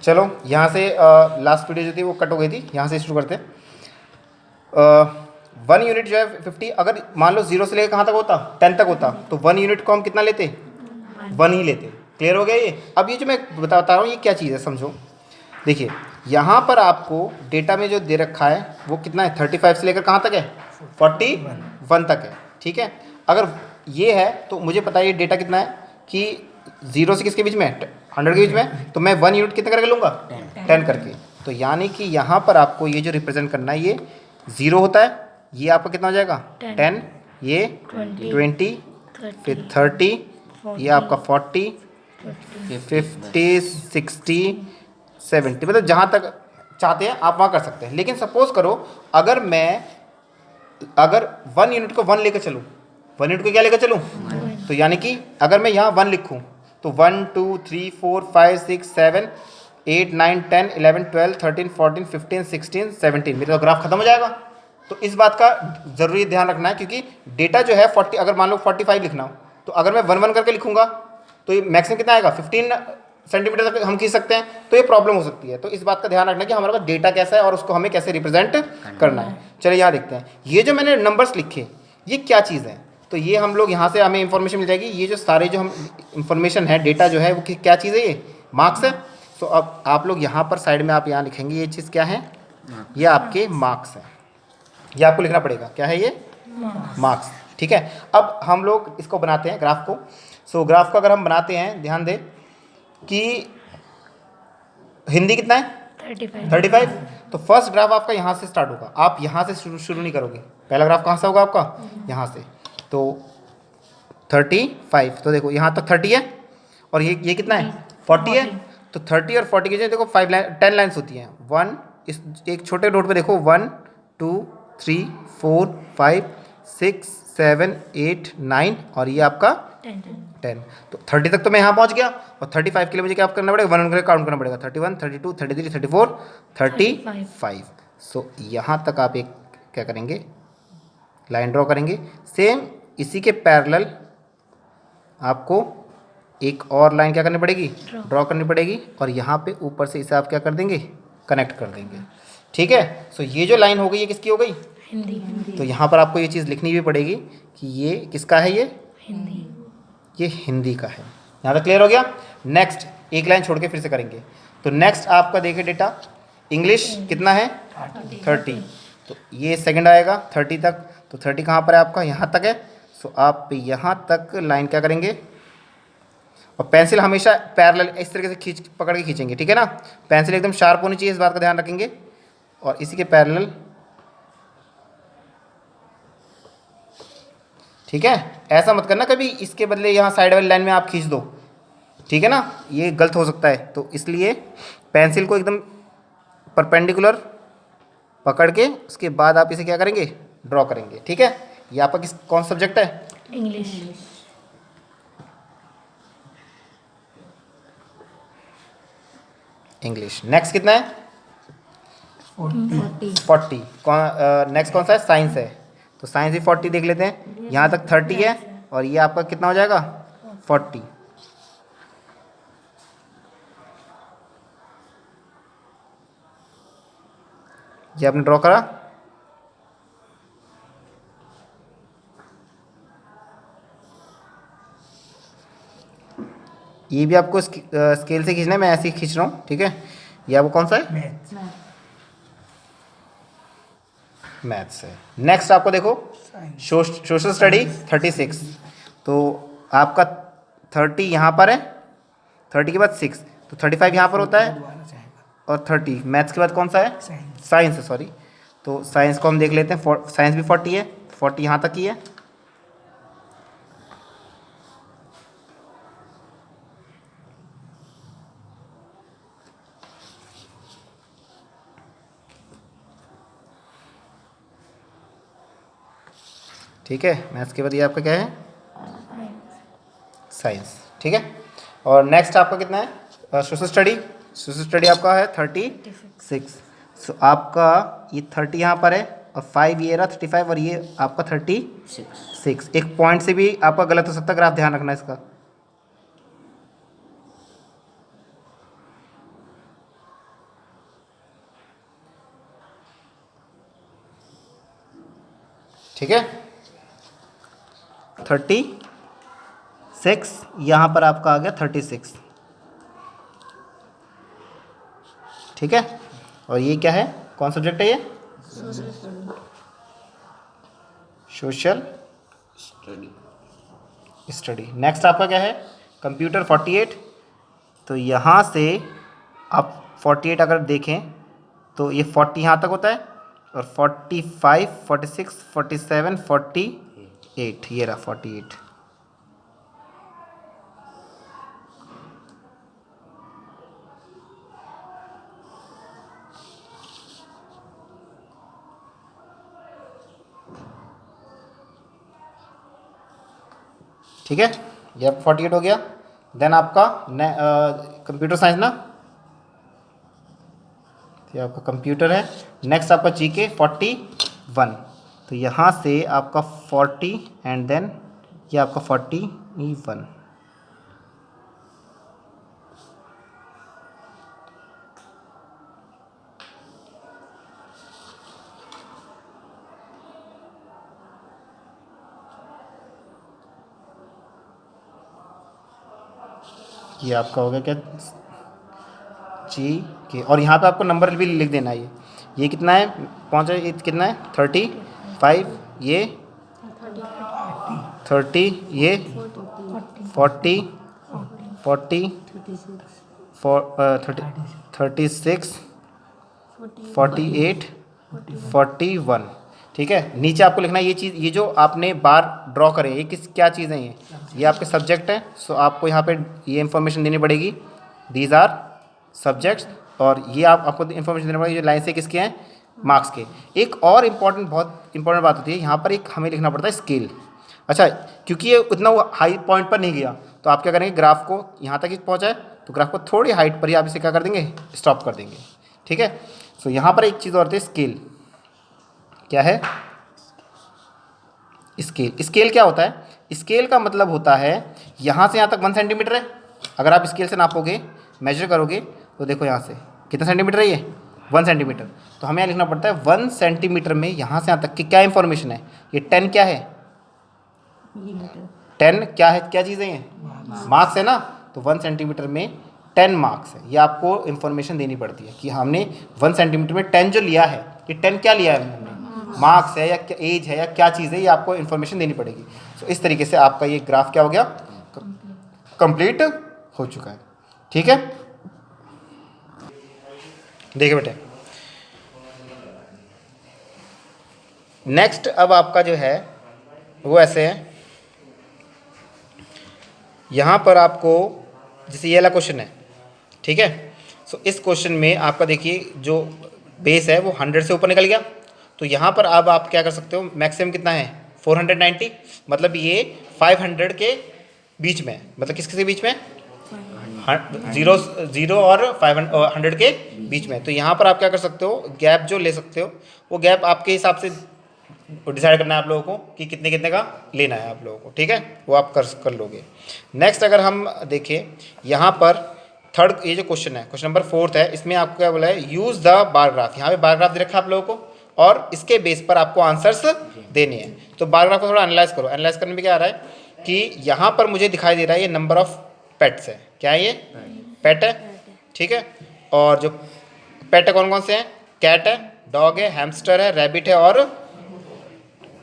चलो यहाँ से लास्ट वीडियो जो थी वो कट हो गई थी, यहाँ से शुरू करते हैं। 1 यूनिट जो है 50, अगर मान लो 0 से लेकर कहाँ तक होता, 10 तक होता, तो 1 यूनिट को हम कितना लेते, 1 ही लेते। क्लियर हो गया ये। अब ये जो मैं बता रहा हूँ ये क्या चीज़ है समझो। देखिए यहाँ पर आपको डेटा में जो दे रखा है वो कितना है, 35 से लेकर कहाँ तक है, 41 तक है। ठीक है, अगर ये है तो मुझे पता है ये डेटा कितना है कि 0 से किसके बीच में, 100 के बीच में, तो मैं 1 यूनिट कितने करके लूँगा, 10 करके। तो यानी कि यहाँ पर आपको ये जो रिप्रेजेंट करना है ये 0 होता है, ये आपका कितना हो जाएगा 10, ये 20, फिर 30, ये आपका 40, ये 50, 60, 70, मतलब जहाँ तक चाहते हैं आप वहाँ कर सकते हैं। लेकिन सपोज करो अगर मैं अगर 1 यूनिट को 1 लेकर चलूँ, 1 यूनिट को क्या लेकर चलूँ, तो यानी कि अगर मैं यहाँ 1 लिखूँ तो 1 2 3 4 5 6 7 8 9 10 11 12 13 14 15 16 17, मेरा तो ग्राफ खत्म हो जाएगा। तो इस बात का ज़रूरी ध्यान रखना है, क्योंकि डेटा जो है 40, अगर मान लो 45 लिखना हो तो अगर मैं 1 1 करके लिखूँगा तो ये मैक्सिमम कितना आएगा, 15 सेंटीमीटर तक हम खींच सकते हैं, तो ये प्रॉब्लम हो सकती है। तो इस बात का ध्यान रखना कि हमारे पास डेटा कैसा है और उसको हमें कैसे रिप्रेजेंट करना है। चलिए यहाँ देखते हैं, ये जो मैंने नंबर्स लिखे ये क्या चीज़ है। तो ये हम लोग यहाँ से हमें इंफॉर्मेशन मिल जाएगी, ये जो सारे जो हम इंफॉर्मेशन है, डेटा जो है वो क्या चीज़ है, ये मार्क्स है। सो अब आप लोग यहाँ पर साइड में आप यहाँ लिखेंगे ये चीज़ क्या है, ये आपके मार्क्स है, ये आपको लिखना पड़ेगा, क्या है ये, मार्क्स। ठीक है, अब हम लोग इसको बनाते हैं ग्राफ को। सो ग्राफ को अगर हम बनाते हैं, ध्यान दें कि हिंदी कितना है 35। तो फर्स्ट ग्राफ आपका यहाँ से स्टार्ट होगा, आप यहाँ से शुरू नहीं करोगे। पहला ग्राफ कहाँ से होगा आपका, यहाँ से। तो 35, तो देखो यहाँ तक 30 है और ये कितना है 40 है। तो 30 और 40 की जगह देखो 10 लाइन्स होती हैं। 1, इस एक छोटे डॉट पे देखो 1 2 3 4 5 6 7 8 9 और ये आपका 10। तो 30 तक तो मैं यहाँ पहुँच गया, और 35 के लिए मुझे क्या करना पड़ेगा, 1 करके काउंट करना पड़ेगा, 31 32 33 34 35। सो यहाँ तक आप एक क्या करेंगे, लाइन ड्रॉ करेंगे। सेम इसी के पैरेलल आपको एक और लाइन क्या करनी पड़ेगी, ड्रॉ करनी पड़ेगी, और यहाँ पे ऊपर से इसे आप क्या कर देंगे, कनेक्ट कर देंगे। ठीक है, सो ये जो लाइन हो गई ये किसकी हो गई, हिंदी। तो यहाँ पर आपको ये चीज़ लिखनी भी पड़ेगी कि ये किसका है, ये हिंदी, ये हिंदी का है। यहाँ तक क्लियर हो गया। नेक्स्ट एक लाइन छोड़ के फिर से करेंगे। तो नेक्स्ट आपका देखिए डेटा इंग्लिश कितना है 30, तो ये सेकंड आएगा 30 तक। तो 30 कहाँ पर है आपका, यहाँ तक है। सो आप यहाँ तक लाइन क्या करेंगे, और पेंसिल हमेशा पैरेलल इस तरीके से पकड़ के खींचेंगे। ठीक है ना, पेंसिल एकदम शार्प होनी चाहिए, इस बात का ध्यान रखेंगे। और इसी के पैरेलल, ठीक है, ऐसा मत करना कभी इसके बदले यहाँ साइड वाली लाइन में आप खींच दो, ठीक है ना, ये गलत हो सकता है। तो इसलिए पेंसिल को एकदम परपेंडिकुलर पकड़ के उसके बाद आप इसे क्या करेंगे, ड्रॉ करेंगे। ठीक है, ये आपका कौन सा सब्जेक्ट है, इंग्लिश। इंग्लिश। नेक्स्ट कितना है 40। कौन नेक्स्ट कौन सा है, साइंस है। तो साइंस भी 40 देख लेते हैं। यहाँ तक 30 है और ये आपका कितना हो जाएगा 40। ये आपने ड्रॉ करा। ये भी आपको स्केल से खींचना है, मैं ऐसे ही खींच रहा हूँ। ठीक है, ये आपको कौन सा है, मैथ्स है। नेक्स्ट आपको देखो सोशल स्टडी 36। तो आपका 30 यहाँ पर है, 30 के बाद 6, तो 35 यहाँ पर होता है, और 30 मैथ्स के बाद कौन सा है, साइंस है, सॉरी। तो साइंस को हम देख लेते हैं, साइंस भी 40 है, 40 यहाँ तक ही है। ठीक है, मैथ्स के बाद ये आपका क्या है, साइंस। ठीक है, और नेक्स्ट आपका कितना है, सोशल स्टडी। सोशल स्टडी आपका है 36। सो आपका ये 30 यहाँ पर है, और 5 ये रहा 35, और ये आपका 36। एक पॉइंट से भी आपका गलत हो सकता है, ग्राफ ध्यान रखना इसका। ठीक है। 36, यहाँ पर आपका आ गया 36, ठीक है। और ये क्या है, कौन सब्जेक्ट है ये, सोशल स्टडी। नेक्स्ट आपका क्या है, कंप्यूटर 48। तो यहाँ से आप 48 अगर देखें तो ये 40 यहाँ तक होता है, और 45, 46, 47, 48, ये रहा 48। ठीक है, ये 48 हो गया। देन आपका कंप्यूटर साइंस ना, ये आपका कंप्यूटर है। नेक्स्ट आपका जीके 41। तो यहाँ से आपका 40 एंड देन ये आपका 41। ये आपका हो गया क्या, जी के। और यहाँ पे आपको नंबर भी लिख देना है। ये कितना है, पहुँचा, ये कितना है 35, ये 30, ये 40, 36, 48, 41। ठीक है। नीचे आपको लिखना है ये चीज़, ये जो आपने बार ड्रॉ करे ये क्या चीज़ है, ये आपके सब्जेक्ट है। सो आपको यहाँ पे ये इन्फॉर्मेशन देनी पड़ेगी, दीज आर सब्जेक्ट्स। और ये आपको इन्फॉर्मेशन देना पड़ेगी जो लाइन से किसके हैं, मार्क्स के। एक और बहुत इंपॉर्टेंट बात होती है यहाँ पर, एक हमें लिखना पड़ता है स्केल। अच्छा, क्योंकि ये उतना वो हाई पॉइंट पर नहीं गया तो आप क्या करेंगे, ग्राफ को यहाँ तक ही पहुँचा है तो ग्राफ को थोड़ी हाइट पर ही आप इसे क्या कर देंगे, स्टॉप कर देंगे। ठीक है। सो यहाँ पर एक चीज़ और थी, स्केल। क्या है स्केल? स्केल क्या होता है, स्केल का मतलब होता है यहाँ से यहाँ तक 1 सेंटीमीटर है। अगर आप स्केल से नापोगे, मेजर करोगे तो देखो यहाँ से कितना सेंटीमीटर है, ये 1 सेंटीमीटर। तो हमें यहाँ लिखना पड़ता है 1 सेंटीमीटर में यहाँ से यहाँ तक की क्या इंफॉर्मेशन है। ये 10 क्या है, 10 क्या है, क्या चीज़ है, ये मार्क्स है ना। तो 1 सेंटीमीटर में 10 मार्क्स है। ये आपको इन्फॉर्मेशन देनी पड़ती है कि हमने 1 सेंटीमीटर में 10 जो लिया है, ये 10 क्या लिया है हमने, मार्क्स है या क्या एज है या क्या चीज़ है, ये आपको इन्फॉर्मेशन देनी पड़ेगी। तो इस तरीके से आपका ये ग्राफ क्या हो गया, कंप्लीट हो चुका है। ठीक है, देखिए बेटे। नेक्स्ट अब आपका जो है वो ऐसे है, यहाँ पर आपको जैसे ये वाला क्वेश्चन है, ठीक है। सो इस क्वेश्चन में आपका देखिए जो बेस है वो 100 से ऊपर निकल गया। तो यहाँ पर अब आप क्या कर सकते हो, मैक्सिमम कितना है 490, मतलब ये 500 के बीच में, मतलब किसके बीच में, 0 और 500 के बीच में। तो यहाँ पर आप क्या कर सकते हो, गैप जो ले सकते हो वो गैप आपके हिसाब से डिसाइड करना है आप लोगों को कि कितने कितने का लेना है आप लोगों को। ठीक है, वो आप कर लोगे। नेक्स्ट अगर हम देखें यहाँ पर थर्ड, ये जो क्वेश्चन है, क्वेश्चन नंबर 4 है, इसमें आपको क्या बोला है, यूज़ द बार ग्राफ। यहाँ पे बार ग्राफ दे रखा है आप लोगों को और इसके बेस पर आपको आंसर्स देने हैं। तो बार ग्राफ को थोड़ा एनालाइज करो। एनालाइज करने में क्या आ रहा है कि यहाँ पर मुझे दिखाई दे रहा है ये नंबर ऑफ पेट्स है। क्या है ये, पेट है, ठीक है। और जो पेट है कौन कौन से हैं, कैट है, डॉग है, हैमस्टर है, रैबिट है और,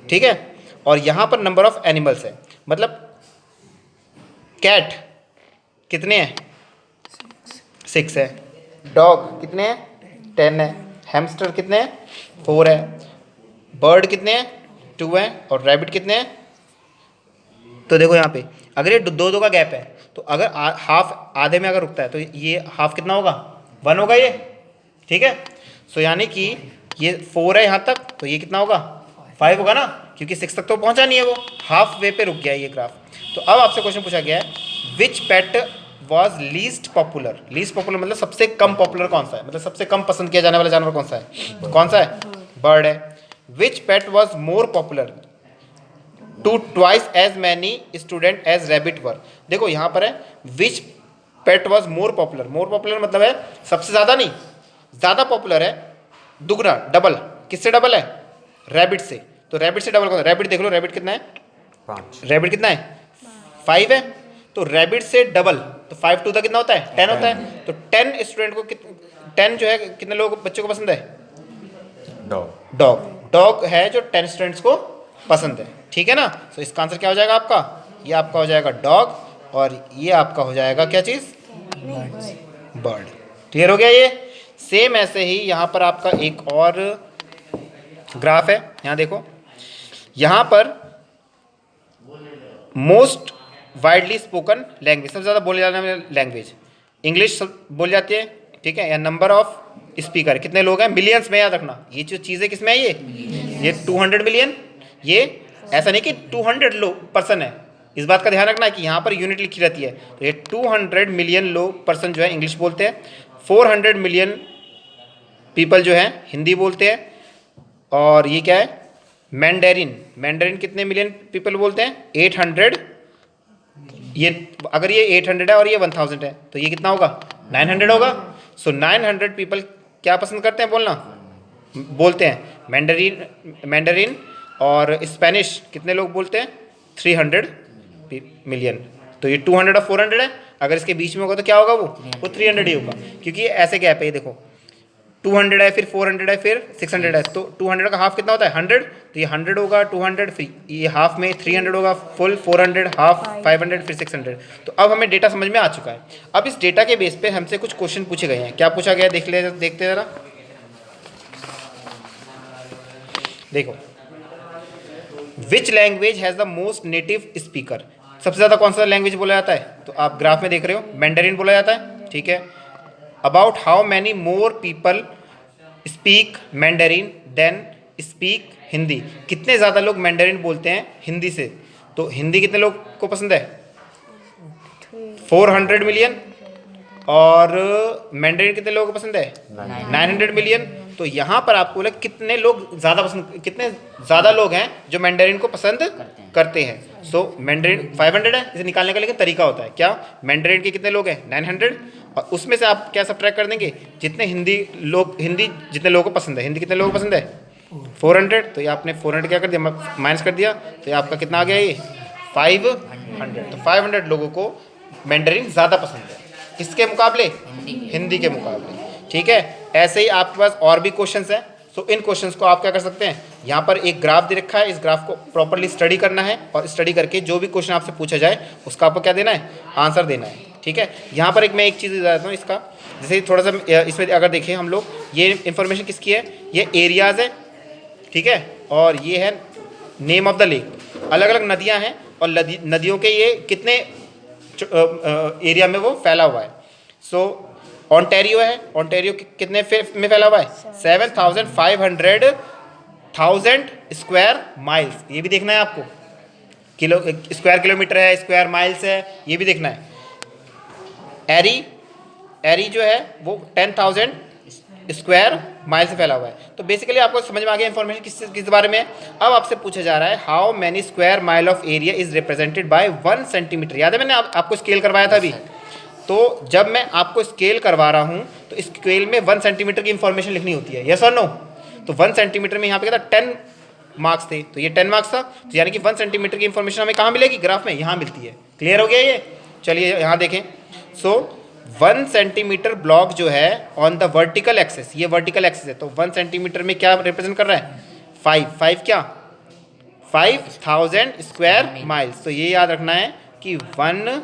ठीक है। और यहाँ पर नंबर ऑफ एनिमल्स है, मतलब कैट कितने हैं, 6 है, डॉग कितने हैं, 10 है, हैमस्टर कितने हैं, 4 है, बर्ड कितने हैं, 2 है, और रैबिट कितने हैं। तो देखो यहाँ पे अगर ये दो का गैप है तो अगर हाफ आधे में अगर रुकता है तो ये हाफ कितना होगा, 1 होगा ये, ठीक है। सो यानी कि ये 4 है यहाँ तक, तो ये कितना होगा, 5 होगा ना, क्योंकि 6 तक तो पहुँचा नहीं है, वो हाफ वे पे रुक गया है ये ग्राफ। तो अब आपसे क्वेश्चन पूछा गया है, which pet was least popular. Least popular मतलब सबसे कम पॉपुलर कौन सा है, मतलब सबसे कम पसंद किया जाने वाला जानवर कौन सा है, कौन सा है, बर्ड है। Which pet was more popular to twice as many student as rabbit were. देखो यहाँ पर है which pet was more popular. More popular मतलब है सबसे ज़्यादा नहीं, ज़्यादा पॉपुलर है, दुगना, डबल। किससे डबल है, रैबिट से। तो रैबिट से डबल कौन सा? रैबिट देख लो, रैबिट कितना है? 5। रैबिट कितना है? 5 है। तो रैबिट से डबल, तो 5 टू द कितना होता है? 10 होता है। तो 10 स्टूडेंट को 10 जो है कितने लोग बच्चों को पसंद है? डॉग। डॉग है जो 10 स्टूडेंट्स को पसंद है, ठीक है ना। तो इसका आंसर क्या हो जाएगा आपका? ये आपका हो जाएगा डॉग, और ये आपका हो जाएगा क्या चीज़? बर्ड। क्लियर हो गया ये? सेम ऐसे ही यहाँ पर आपका एक और ग्राफ है, यहाँ देखो, यहाँ पर मोस्ट वाइडली स्पोकन लैंग्वेज, सबसे ज़्यादा बोले जाने वाली लैंग्वेज इंग्लिश बोली जाती है, ठीक है। या नंबर ऑफ स्पीकर, कितने लोग हैं? मिलियंस में याद रखना। ये जो चीज़ें किस में है? ये 200 मिलियन। ये ऐसा नहीं कि 200 लोग पर्सन है, इस बात का ध्यान रखना है कि यहाँ पर यूनिट लिखी रहती है। तो ये 200 मिलियन लोग पर्सन जो है इंग्लिश बोलते हैं, 400 मिलियन पीपल जो है हिंदी बोलते हैं, और ये क्या है? मैंडेरिन। मैंडेरिन कितने मिलियन पीपल बोलते हैं? 800। ये अगर ये 800 है और ये 1000 है तो ये कितना होगा? 900 होगा। सो 900 पीपल क्या पसंद करते हैं बोलना? बोलते हैं मैंडेरिन। और स्पेनिश कितने लोग बोलते हैं? 300 मिलियन। तो ये 200 और 400 है, अगर इसके बीच में होगा तो क्या होगा? वो 300 ही होगा, क्योंकि ये ऐसे गैप है। ये देखो 200 है, फिर 400 है, फिर 600 है, तो 200 का हाफ कितना होता है? 100। तो ये 100 होगा, 200, फिर ये हाफ में 300 होगा, फुल 400, हाफ 500, फिर 600। तो अब हमें डेटा समझ में आ चुका है। अब इस डेटा के बेस पे हमसे कुछ क्वेश्चन पूछे गए हैं। क्या पूछा गया है? देखते जरा। देखो, which language has the most native speaker? सबसे ज़्यादा कौन सा लैंग्वेज बोला जाता है? तो आप ग्राफ में देख रहे हो, मैंडेरिन बोला जाता है, ठीक है। About how many more people speak Mandarin than speak Hindi? कितने ज़्यादा लोग मैंडेरिन बोलते हैं हिंदी से? तो हिंदी कितने लोग को पसंद है? 400 मिलियन। और मैंडेरिन कितने लोगों को पसंद है? 900 मिलियन। तो यहाँ पर आपको बोला कितने लोग ज़्यादा पसंद, कितने ज़्यादा लोग हैं जो मैंडेरिन को पसंद करते हैं। सो मैंडेरिन 500 है, इसे निकालने का लेकिन तरीका होता है क्या? मैंडेरिन के कितने लोग हैं? 900। और उसमें से आप क्या सब्ट्रैक्ट कर देंगे? जितने हिंदी जितने लोगों को पसंद है, हिंदी कितने लोगों को पसंद है? 400। तो ये आपने 400 क्या कर दिया? माइनस कर दिया, तो ये आपका कितना आ गया? ये 500। तो 500 लोगों को मैंडेरिन ज़्यादा पसंद है, किसके मुकाबले? हिंदी के मुकाबले, ठीक है। ऐसे ही आपके पास और भी क्वेश्चंस हैं। सो इन क्वेश्चंस को आप क्या कर सकते हैं? यहाँ पर एक ग्राफ दे रखा है, इस ग्राफ को प्रॉपर्ली स्टडी करना है, और स्टडी करके जो भी क्वेश्चन आपसे पूछा जाए उसका आपको क्या देना है? आंसर देना है, ठीक है। यहाँ पर मैं एक चीज़ बताता हूँ इसका, जैसे थोड़ा सा इसमें अगर देखें हम लोग, ये इन्फॉर्मेशन किसकी है? ये एरियाज़ है, ठीक है, और ये है नेम ऑफ द लेक। अलग अलग नदियाँ हैं, और नदियों के ये कितने एरिया में वो फैला हुआ है। सो ऑन्टेरियो है, ऑन्टेरियो कितने में फैला हुआ है? 7,500,000 स्क्वायर माइल्स। ये भी देखना है आपको, स्क्वायर किलोमीटर है, स्क्वायर माइल्स है, ये भी देखना है। एरी जो है वो 10,000 स्क्वायर माइल से फैला हुआ है। तो बेसिकली आपको समझ में आ गया इन्फॉर्मेशन किस बारे में है। अब आपसे पूछा जा रहा है how many square mile of area is represented by 1 centimetre. याद है मैंने आपको स्केल करवाया था अभी? तो जब मैं आपको स्केल करवा रहा हूँ तो स्केल में 1 सेंटीमीटर की इंफॉर्मेशन लिखनी होती है, यस और नो? तो 1 सेंटीमीटर में यहाँ पे क्या था? 10 मार्क्स थे, तो ये 10 मार्क्स था। तो यानी कि 1 सेंटीमीटर की इंफॉर्मेशन हमें कहाँ मिलेगी? ग्राफ में यहाँ मिलती है। क्लियर हो गया ये? चलिए यहाँ देखें। सो 1 सेंटीमीटर ब्लॉक जो है ऑन द वर्टिकल एक्सिस, ये वर्टिकल एक्सिस है, तो 1 सेंटीमीटर में क्या रिप्रेजेंट कर रहा है? 5 क्या? 5,000 स्क्वायर माइल्स। तो ये याद रखना है कि 1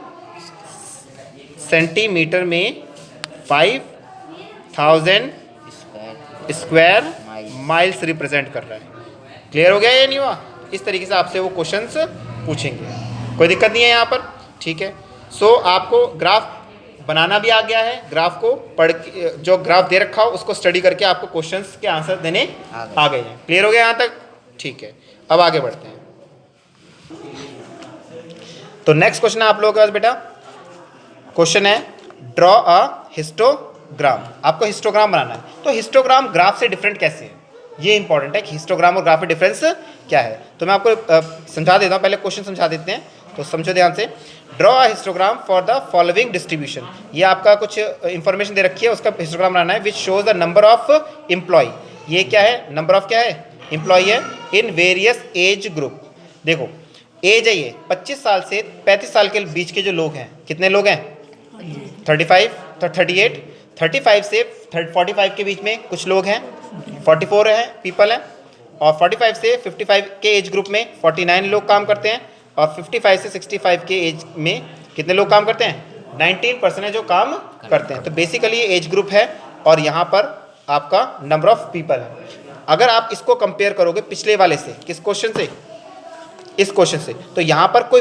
सेंटीमीटर में 5,000 स्क्वायर माइल्स रिप्रेजेंट कर रहा है। क्लियर हो गया या नहीं हुआ? इस तरीके से आपसे वो क्वेश्चंस पूछेंगे, कोई दिक्कत नहीं है यहाँ पर, ठीक है। सो आपको ग्राफ बनाना भी आ गया है, ग्राफ को पढ़ के जो ग्राफ दे रखा हो उसको स्टडी करके आपको क्वेश्चंस के आंसर देने आ गए हैं। क्लियर हो गया यहाँ तक? ठीक है, अब आगे बढ़ते हैं। तो नेक्स्ट क्वेश्चन है आप लोगों के पास बेटा, क्वेश्चन है ड्रॉ अ हिस्टोग्राम। आपको हिस्टोग्राम बनाना है। तो हिस्टोग्राम ग्राफ से डिफरेंट कैसे है, ये इंपॉर्टेंट है कि हिस्टोग्राम और ग्राफ में डिफरेंस क्या है। तो मैं आपको समझा देता हूँ, पहले क्वेश्चन समझा देते हैं, तो समझो ध्यान से। Draw a histogram for the following distribution. ये आपका कुछ इंफॉर्मेशन दे रखी है, उसका हिस्टोग्राम बनाना है, which shows the number of employ. ये क्या है? नंबर ऑफ क्या है? एम्प्लॉय है इन वेरियस एज ग्रुप। देखो एज है ये 25 साल से 35 साल के बीच के जो लोग हैं, कितने लोग हैं? 35 तो 38, 35 से 45 के बीच में कुछ लोग हैं, 44 हैं पीपल हैं, और 45 से 55 के एज ग्रुप में 49 लोग काम करते हैं, और 55 से 65 के एज में कितने लोग काम करते हैं? 19% है जो काम करते हैं। तो बेसिकली ये एज ग्रुप है और यहाँ पर आपका नंबर ऑफ पीपल है। अगर आप इसको कंपेयर करोगे पिछले वाले से, किस क्वेश्चन से? इस क्वेश्चन से, तो यहाँ पर कोई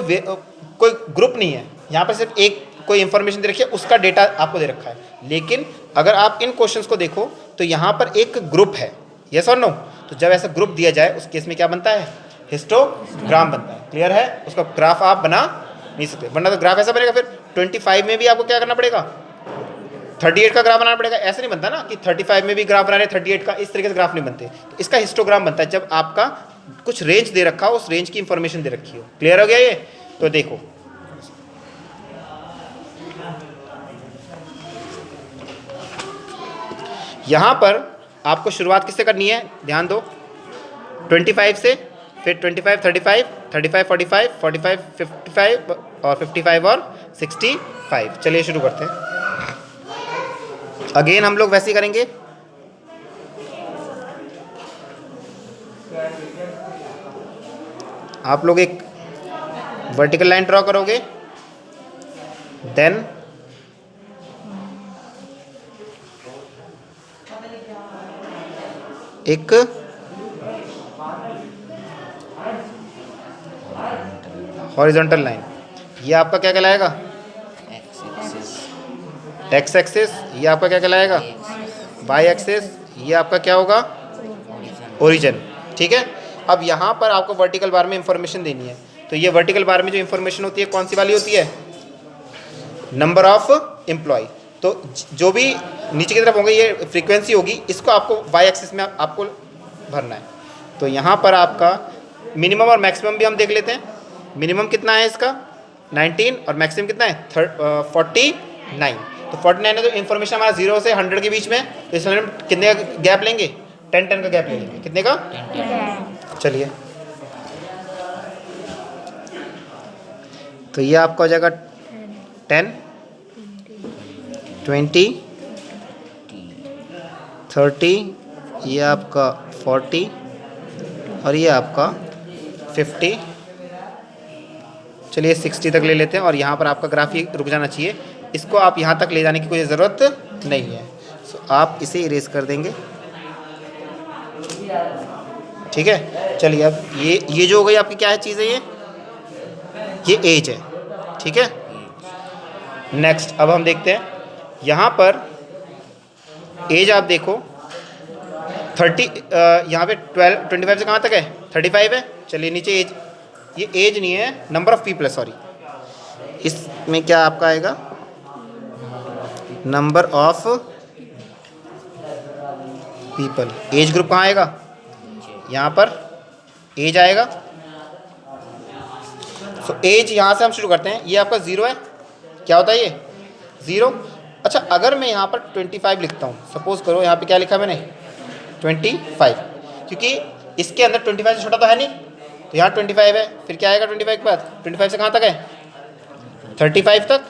ग्रुप नहीं है, यहाँ पर सिर्फ एक कोई इंफॉर्मेशन दे रखी है, उसका डेटा आपको दे रखा है। लेकिन अगर आप इन क्वेश्चंस को देखो तो यहाँ पर एक ग्रुप है, यस और नो? तो जब ऐसा ग्रुप दिया जाए उस केस में क्या बनता है? हिस्टोग्राम बनता है। क्लियर है? उसका ग्राफ आप बना नहीं सकते, वरना तो ग्राफ ऐसा बनेगा फिर 25 में भी आपको क्या करना पड़ेगा? 38 का ग्राफ बनाना पड़ेगा। ऐसे नहीं बनता ना कि 35 में भी ग्राफ बना रहे 38 का, इस तरीके से ग्राफ नहीं बनते। तो इसका हिस्टोग्राम बनता है जब आपका कुछ रेंज दे रखा हो, उस रेंज की इंफॉर्मेशन दे रखी हो। क्लियर हो गया ये? तो देखो यहाँ पर आपको शुरुआत किससे करनी है? ध्यान दो, 25 से, फिर 25 35, 35 45, 45 55 और 55 और 65। चलिए शुरू करते हैं। अगेन हम लोग वैसे ही करेंगे। आप लोग एक वर्टिकल लाइन ड्रॉ करोगे, देन एक हॉरिजॉन्टल लाइन, ये आपका क्या कहलाएगा? X axis. ये आपका क्या कहलाएगा? Y axis. ये आपका क्या होगा? ओरिजिन। ठीक है। अब यहाँ पर आपको वर्टिकल बार में इंफॉर्मेशन देनी है, तो ये वर्टिकल बार में जो इंफॉर्मेशन होती है कौन सी वाली होती है? Number of employ. तो जो भी नीचे की तरफ होंगे ये फ्रीक्वेंसी होगी, इसको आपको वाई एक्सिस में आपको भरना है। तो यहाँ पर आपका मिनिमम और मैक्सिमम भी हम देख लेते हैं। मिनिमम कितना है इसका? 19, और मैक्सिमम कितना है? 49। तो 49 है, तो इन्फॉर्मेशन हमारा 0 से 100 के बीच में, तो इसमें हम कितने का गैप लेंगे? 10 का गैप लेंगे। कितने का? चलिए, तो ये आपका हो जाएगा 10, 20, 30, ये आपका 40 और ये आपका 50। चलिए 60 तक ले लेते हैं, और यहाँ पर आपका ग्राफ ही रुक जाना चाहिए। इसको आप यहाँ तक ले जाने की कोई ज़रूरत नहीं है, सो आप इसे इरेज कर देंगे। ठीक है। चलिए, अब ये जो हो गई आपकी क्या है चीज़ है? ये एज है। ठीक है। नेक्स्ट अब हम देखते हैं, यहाँ पर एज आप देखो 30, यहाँ पे 25 से कहाँ तक है? 35 है। चलिए नीचे एज, ये एज नहीं है, नंबर ऑफ पीपल है, सॉरी। इसमें क्या आपका आएगा? Number of people. Age group कहाँ आएगा? यहाँ पर एज आएगा। सो एज यहाँ से हम शुरू करते हैं। ये आपका 0 है। क्या होता है ये? 0। अच्छा, अगर मैं यहाँ पर 25 लिखता हूँ, सपोज करो यहाँ पे क्या लिखा मैंने? 25, क्योंकि इसके अंदर 25 से छोटा तो है नहीं, तो यहाँ 25 है। फिर क्या आएगा 25 के बाद? 25 से कहाँ तक है? 35 तक।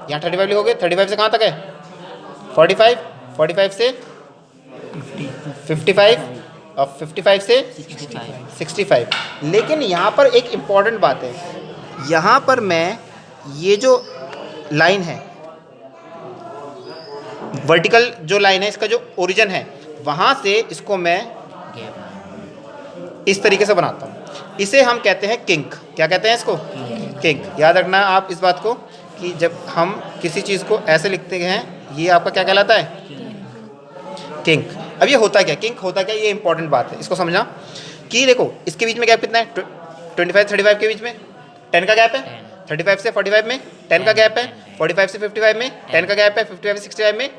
यहाँ 35 लिखोगे, 35 से कहाँ तक है? 45, 45 से 55 और 55 से 65। लेकिन यहाँ पर एक इम्पॉर्टेंट बात है, यहाँ पर मैं ये जो लाइन है, वर्टिकल जो लाइन है, इसका जो ओरिजिन है, वहाँ से इसको मैं इस तरीके से बनाता हूँ। इसे हम कहते हैं किंक। क्या कहते हैं इसको? किंक। याद रखना आप इस बात को कि जब हम किसी चीज़ को ऐसे लिखते हैं, ये आपका क्या कहलाता है? किंक। अब ये होता क्या? किंक होता क्या? ये इंपॉर्टेंट बात है, इसको समझना। कि देखो इसके बीच में गैप कितना है? 25 35 के बीच में 10 का गैप है। 35 से 45 में 10 का गैप है। 45 से 55 में 10 का गैप है। 55 से 65 में।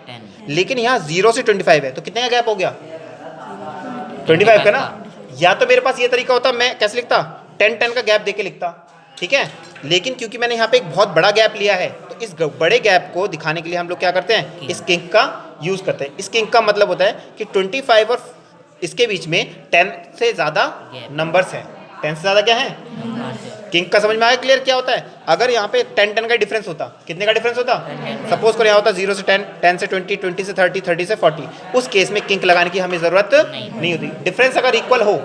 लेकिन यहाँ 0 से 25 है, तो कितने का गैप हो गया? 25 का ना। या तो मेरे पास ये तरीका होता, मैं कैसे लिखता? 10 का गैप देके लिखता। ठीक है। लेकिन क्योंकि मैंने यहाँ पे एक बहुत बड़ा गैप लिया है, तो इस बड़े गैप को दिखाने के लिए हम लोग क्या करते हैं? इस किंक का यूज़ करते हैं। इस किंक का मतलब होता है कि 25 और इसके बीच में 10 से ज़्यादा नंबर्स हैं। 10 से ज़्यादा क्या है? किंक का समझ में आया क्लियर क्या होता है? अगर यहाँ पे 10 का डिफरेंस होता, कितने का डिफरेंस होता? सपोज करो यहाँ होता 0 से 10, 10 से 20, 20 से 30, 30 से 40, उस केस में किंक लगाने की हमें ज़रूरत नहीं होती। डिफरेंस अगर इक्वल हो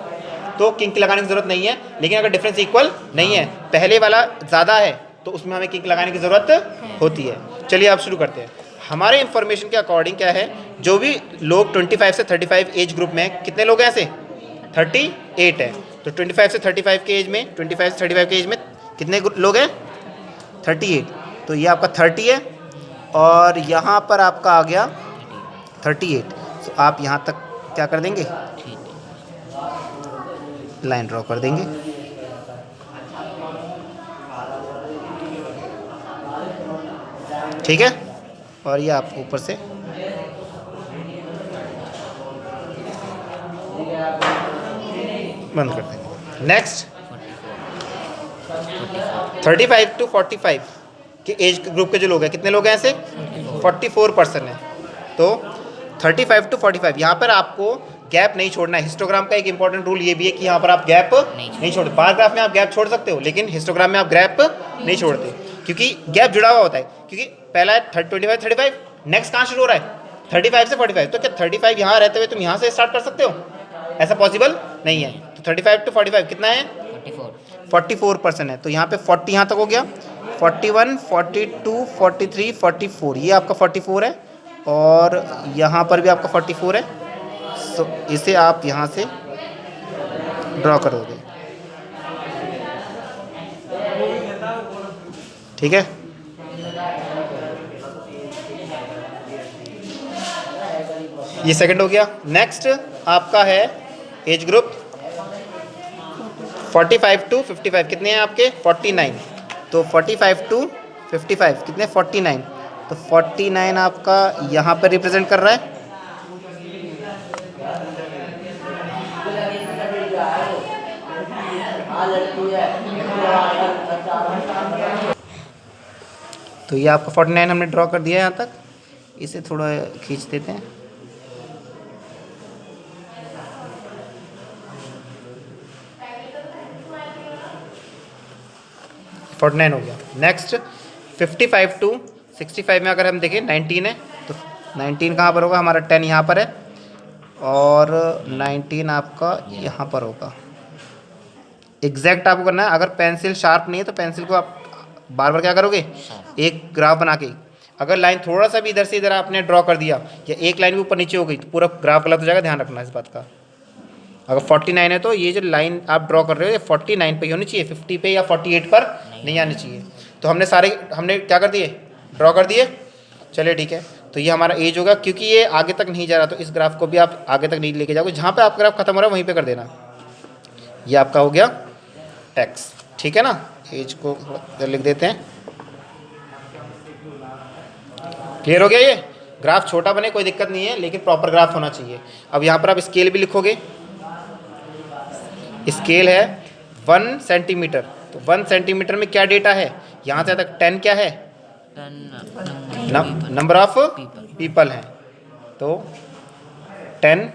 तो किंक लगाने की ज़रूरत नहीं है, लेकिन अगर डिफरेंस इक्वल नहीं है, पहले वाला ज़्यादा है, तो उसमें हमें किंक लगाने की ज़रूरत होती है। चलिए आप शुरू करते हैं। हमारे इंफॉर्मेशन के अकॉर्डिंग क्या है, जो भी लोग 25 से 35 एज ग्रुप में, कितने लोग हैं ऐसे? 38 है। तो 25 से 35 के एज में, 25 से 35 के एज में कितने लोग हैं? 38। तो ये आपका 30 है और यहाँ पर आपका आ गया 38। तो आप यहाँ तक क्या कर देंगे? लाइन ड्रॉ कर देंगे। ठीक है, और ये आप ऊपर से बंद कर देंगे। नेक्स्ट 35 टू 45 के एज ग्रुप के जो लोग हैं, कितने लोग हैं ऐसे? 44% है। तो 35 टू 45 यहाँ पर आपको गैप नहीं छोड़ना है। हिस्टोग्राम का एक इंपॉर्टेंट रूल ये भी है कि यहाँ पर आप गैप नहीं छोड़ते। बार ग्राफ में आप गैप छोड़ सकते हो, लेकिन हिस्टोग्राम में आप गैप नहीं छोड़ते, क्योंकि गैप जुड़ा हुआ होता है। क्योंकि पहला है 25 35, नेक्स्ट कहाँ शुरू हो रहा है? 35 से 45। तो क्या 35 यहाँ रहते हुए तुम यहाँ से स्टार्ट कर सकते हो? ऐसा पॉसिबल नहीं है। तो 35 टू 45 कितना है? 44% है। तो यहाँ पे 40 यहाँ तक हो गया, 41, 42, 43, 44, ये आपका 44 है, और यहाँ पर भी आपका 44 है। तो इसे आप यहाँ से ड्रॉ कर दोगे। ठीक है, ये सेकंड हो गया। नेक्स्ट आपका है एज ग्रुप 45 टू 55, कितने हैं आपके? 49। तो 45 टू 55 कितने? 49। तो 49 आपका यहाँ पर रिप्रेजेंट कर रहा है। तो ये आपका 49 हमने ड्रॉ कर दिया यहाँ तक। इसे थोड़ा खींच देते हैं। फोर्टी 49 हो गया। नेक्स्ट 55 टू 65 में अगर हम देखें 19 है, तो 19 कहाँ पर होगा? हमारा 10 यहाँ पर है, और 19 आपका यहाँ पर होगा। एग्जैक्ट आपको करना है। अगर पेंसिल शार्प नहीं है तो पेंसिल को आप बार बार क्या करोगे? एक ग्राफ बना के, अगर लाइन थोड़ा सा भी इधर से इधर आपने ड्रॉ कर दिया, या एक लाइन भी ऊपर नीचे हो गई, तो पूरा ग्राफ गलत हो जाएगा। ध्यान रखना इस बात का। अगर 49 है तो ये जो लाइन आप ड्रॉ कर रहे हो ये 49 पे ही होनी चाहिए, 50 पे या 48 पर नहीं आनी चाहिए। तो हमने क्या कर दिए? ड्रॉ कर दिए। चलिए ठीक है, तो ये हमारा एज होगा। क्योंकि ये आगे तक नहीं जा रहा, तो इस ग्राफ को भी आप आगे तक नहीं लेके जाओगे। जहाँ पे आपका ग्राफ खत्म हो रहा है वहीं पे कर देना। ये आपका हो गया एक्स। ठीक है ना, एज को लिख देते हैं। क्लियर हो गया? ये ग्राफ छोटा बने कोई दिक्कत नहीं है, लेकिन प्रॉपर ग्राफ होना चाहिए। अब यहाँ पर आप स्केल भी लिखोगे। स्केल है 1 सेंटीमीटर। तो 1 सेंटीमीटर में क्या डेटा है? यहाँ से तक 10 क्या है? नंबर ऑफ पीपल हैं। तो 10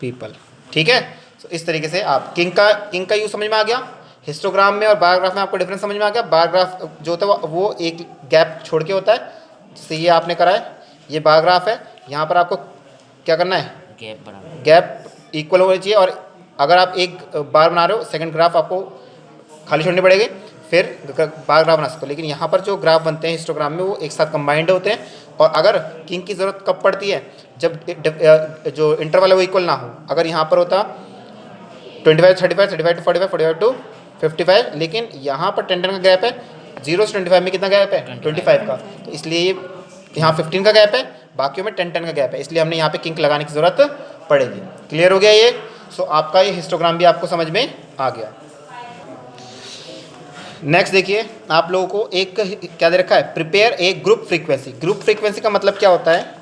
पीपल। ठीक है, तो इस तरीके से आप किंग का यूज समझ में आ गया। हिस्टोग्राम में और बार ग्राफ में आपको डिफरेंस समझ में आ गया। बार ग्राफ जो होता है वो एक गैप छोड़ के होता है, जैसे ये आपने करा है। ये बार ग्राफ है, यहाँ पर आपको क्या करना है? गैप इक्वल होना चाहिए। और अगर आप एक बार बना रहे हो, सेकंड ग्राफ आपको खाली छोड़ने पड़ेगी, फिर बार ग्राफ बना सकते हो। लेकिन यहाँ पर जो ग्राफ बनते हैं हिस्टोग्राम में वो एक साथ कंबाइंड होते हैं। और अगर किंग की ज़रूरत कब पड़ती है? जब जो इंटरवल है वो इक्वल ना हो। अगर यहाँ पर होता 25 35, 35 टू 45, 45 टू 55, लेकिन यहाँ पर 10 का गैप है। 0 से 25 में कितना गैप है? 25 का। तो इसलिए यहाँ 15 का गैप है, बाकियों में 10 का गैप है, इसलिए हमने यहाँ पे किंक लगाने की ज़रूरत पड़ेगी। क्लियर हो गया ये? सो आपका ये हिस्टोग्राम भी आपको समझ में आ गया। नेक्स्ट देखिए, आप लोगों को एक क्या दे रखा है? Prepare a group frequency. Group frequency का मतलब क्या होता है?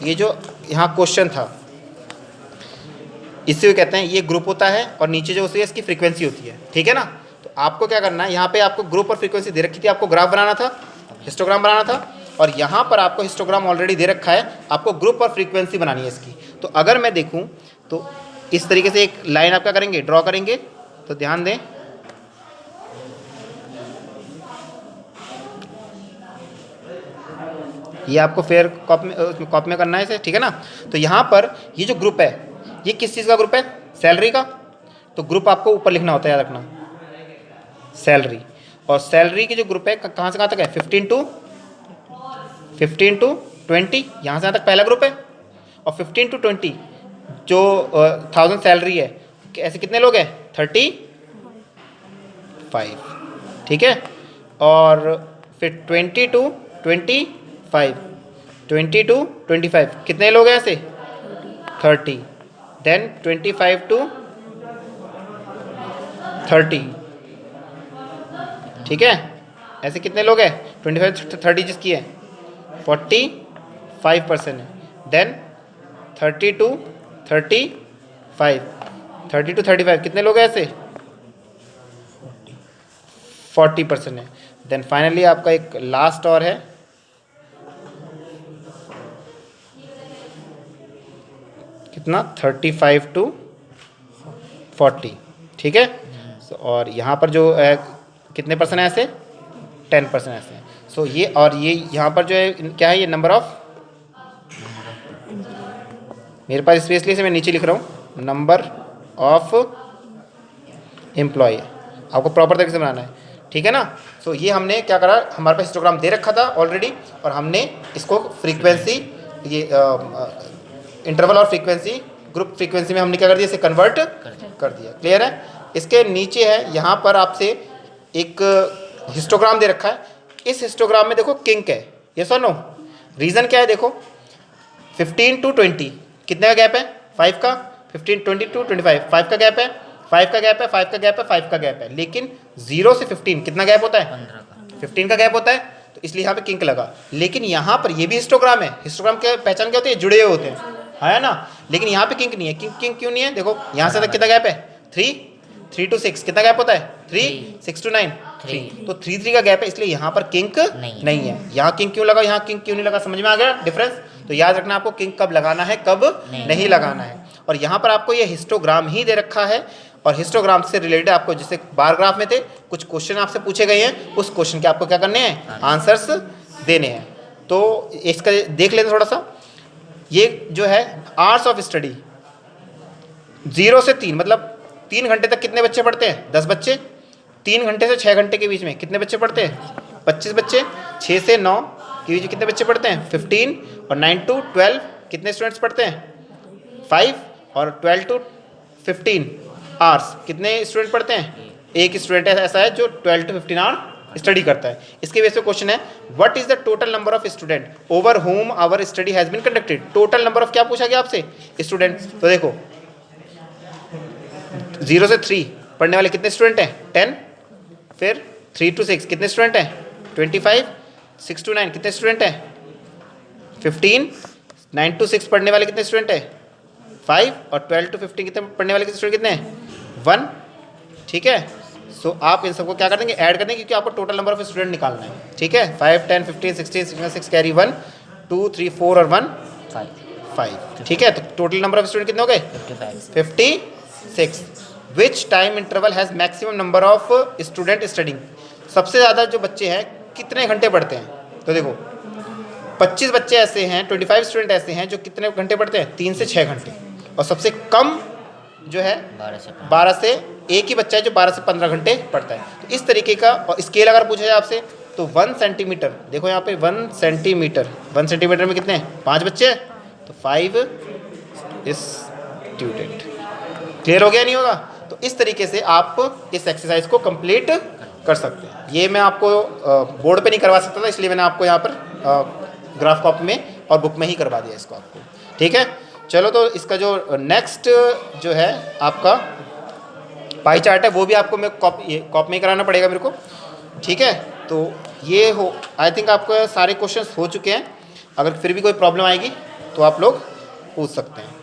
ये जो यहाँ क्वेश्चन था इसी को कहते हैं, ये ग्रुप होता है और नीचे जो होती है इसकी फ्रीक्वेंसी होती है। ठीक है ना? तो आपको क्या करना है, यहाँ पे आपको ग्रुप और फ्रीक्वेंसी दे रखी थी, आपको ग्राफ बनाना था, हिस्टोग्राम बनाना था। और यहाँ पर आपको हिस्टोग्राम ऑलरेडी दे रखा है, आपको ग्रुप और फ्रीक्वेंसी बनानी है इसकी। तो अगर मैं देखूँ तो इस तरीके से एक लाइन आप क्या करेंगे, ड्रॉ करेंगे। तो ध्यान दें, ये आपको फेयर कॉपी में करना है इसे, ठीक है ना। तो यहाँ पर ये जो ग्रुप है, ये किस चीज़ का ग्रुप है, सैलरी का। तो ग्रुप आपको ऊपर लिखना होता है, याद रखना, सैलरी। और सैलरी की जो ग्रुप है कहाँ से कहाँ तक है, 15 टू 20, यहाँ से यहाँ तक पहला ग्रुप है। और 15 टू 20 जो 1000 सैलरी है, ऐसे कितने लोग हैं, 35, ठीक है। और फिर 20 टू 25 कितने लोग हैं ऐसे, 30। देन 25 टू 30, ठीक है, ऐसे कितने लोग हैं, 25 to 30 जिसकी है 45% है। देन 30 टू 35 कितने लोग हैं ऐसे, 40% है। देन फाइनली आपका एक लास्ट और है, कितना, 35 टू 40, ठीक है। और यहाँ पर जो कितने परसेंट है ऐसे, 10% ऐसे हैं। सो ये और ये यहाँ पर जो है क्या है, ये नंबर ऑफ, मेरे पास स्पेशली से मैं नीचे लिख रहा हूँ, नंबर ऑफ एम्प्लॉय। आपको प्रॉपर तरीके से बनाना है, ठीक है ना। सो ये हमने क्या करा, हमारे पास हिस्टोग्राम दे रखा था ऑलरेडी, और हमने इसको फ्रीक्वेंसी, ये इंटरवल और फ्रीक्वेंसी, ग्रुप फ्रीक्वेंसी में हमने क्या कर दिया, इसे कन्वर्ट कर दिया। क्लियर है। इसके नीचे है, यहाँ पर आपसे एक हिस्टोग्राम दे रखा है। इस हिस्टोग्राम में देखो किंक है, ये सुनो, रीज़न क्या है, देखो 15 टू 20 कितने का गैप है, 5 का, 15 20 टू 25 5 का गैप है, 5 का गैप है, 5 का गैप है, 5 का गैप है। लेकिन 0 से 15 कितना गैप होता है, 15 का गैप होता है, तो इसलिए यहाँ पे किंक लगा। लेकिन यहाँ पर ये भी हिस्टोग्राम है, हिस्टोग्राम के पहचान क्या होती है, जुड़े हुए होते हैं, है ना। लेकिन यहाँ पे किंक नहीं है। किंक क्यों नहीं है, देखो यहाँ से तक कितना गैप है, 3 to 6 कितना गैप होता है, 3 6 to 9 3, तो 3 का गैप है, इसलिए यहाँ पर किंक नहीं है। यहाँ किंक क्यों लगा, यहाँ किंक क्यों नहीं लगा, समझ में आ गया डिफरेंस। तो याद रखना आपको किंक कब लगाना है, कब नहीं लगाना है। और यहाँ पर आपको ये हिस्टोग्राम ही दे रखा है, और हिस्टोग्राम से रिलेटेड आपको, जैसे बार ग्राफ में थे, कुछ क्वेश्चन आपसे पूछे गए हैं, उस क्वेश्चन के आपको क्या करने हैं, आंसर्स देने हैं। तो इसका देख लेते थोड़ा सा। ये जो है आवर्स ऑफ स्टडी, 0 से 3 मतलब 3 घंटे तक कितने बच्चे पढ़ते हैं, 10 बच्चे। 3 घंटे से 6 घंटे के बीच में कितने बच्चे पढ़ते हैं, 25 बच्चे। 6 से 9 के बीच में कितने बच्चे पढ़ते हैं, 15। और 9 to 12 कितने स्टूडेंट्स पढ़ते हैं, 5। और 12 to 15 आवर्स कितने स्टूडेंट पढ़ते हैं, एक स्टूडेंट ऐसा है जो 12 to 15 आवर स्टडी करता है। इसके बेस पे क्वेश्चन है, what is the total number of student over home hour study has been conducted. Total number of क्या पूछा गया आपसे, स्टूडेंट। तो देखो 0 से 3 पढ़ने वाले कितने स्टूडेंट हैं, 10। फिर 3 to 6 कितने स्टूडेंट हैं, 25। 6 to 9 कितने स्टूडेंट हैं, 15। 9 to 6 पढ़ने वाले कितने स्टूडेंट हैं, 5। और 12 to 15 कितने पढ़ने वाले स्टूडेंट कितने हैं, 1, ठीक है। सो आप इन सबको क्या कर देंगे, ऐड कर देंगे, क्योंकि आपको टोटल नंबर ऑफ स्टूडेंट निकालना है, ठीक है। 5 10 15 16 6 कैरी 1 2 3 4 और 1 5, ठीक है। तो टोटल नंबर ऑफ स्टूडेंट कितने हो गए, 56। Which time interval has maximum number of student studying. सबसे ज़्यादा जो बच्चे हैं कितने घंटे पढ़ते हैं, तो देखो 25 बच्चे ऐसे हैं, 25 स्टूडेंट ऐसे हैं जो कितने घंटे पढ़ते हैं, 3 से 6 घंटे। और सबसे कम जो है 12 से, एक ही बच्चा है जो 12 से 15 घंटे पढ़ता है। तो इस तरीके का, और स्केल अगर पूछा जाए आपसे तो 1 सेंटीमीटर, देखो यहाँ पे 1 सेंटीमीटर, 1 सेंटीमीटर में कितने हैं, 5 बच्चे हैं, तो 5 स्टूडेंट। क्लियर हो गया, नहीं होगा। तो इस तरीके से आप इस एक्सरसाइज को कंप्लीट कर सकते हैं। ये मैं आपको बोर्ड पे नहीं करवा सकता था, इसलिए मैंने आपको यहाँ पर ग्राफ कॉपी में और बुक में ही करवा दिया इसको आपको, ठीक है। चलो, तो इसका जो नेक्स्ट जो है आपका पाई चार्ट है, वो भी आपको मैं कॉपी में ही कराना पड़ेगा मेरे को, ठीक है। तो ये हो, आई थिंक आपको सारे क्वेश्चंस हो चुके हैं। अगर फिर भी कोई प्रॉब्लम आएगी तो आप लोग पूछ सकते हैं।